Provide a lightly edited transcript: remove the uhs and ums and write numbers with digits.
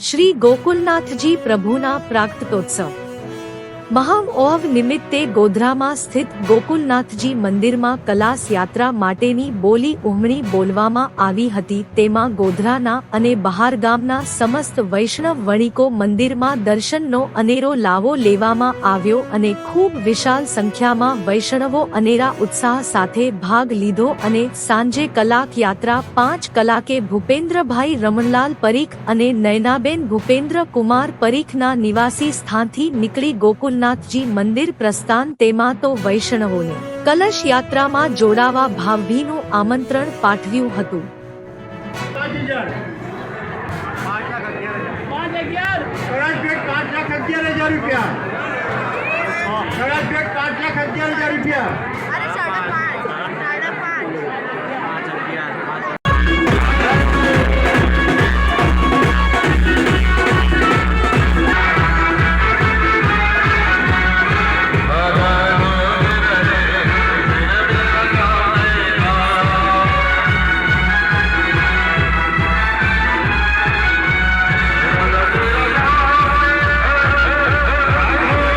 શ્રી ગોકુલનાથજી પ્રભુના પ્રાગટ્યોત્સવ મહાઓવ નિમિત્તે ગોધરામાં સ્થિત ગોકુલનાથજી મંદિરમાં કલાસ યાત્રા માટેની બોલી ઉમણી બોલવામાં આવી હતી। તેમાં ગોધરાના અને બહારગામના સમસ્ત વૈષ્ણવ વણિકો મંદિરમાં દર્શનનો અનેરો લાવો લેવામાં આવ્યો અને ખૂબ વિશાળ સંખ્યામાં વૈષ્ણવો અનેરા ઉત્સાહ સાથે ભાગ લીધો અને સાંજે કલાક યાત્રા 5 કલાકે ભૂપેન્દ્રભાઈ રમણલાલ પરીખ અને નયનાબેન ભૂપેન્દ્ર કુમાર પરીખના નિવાસી સ્થાનથી નીકળી ગોકુલ નાથજી મંદિર પ્રસ્થાન। તેમાં તો વૈષ્ણવોને કલશ યાત્રામાં જોડાવા ભાવભીનું આમંત્રણ પાઠવ્યું હતું। ₹5,11,000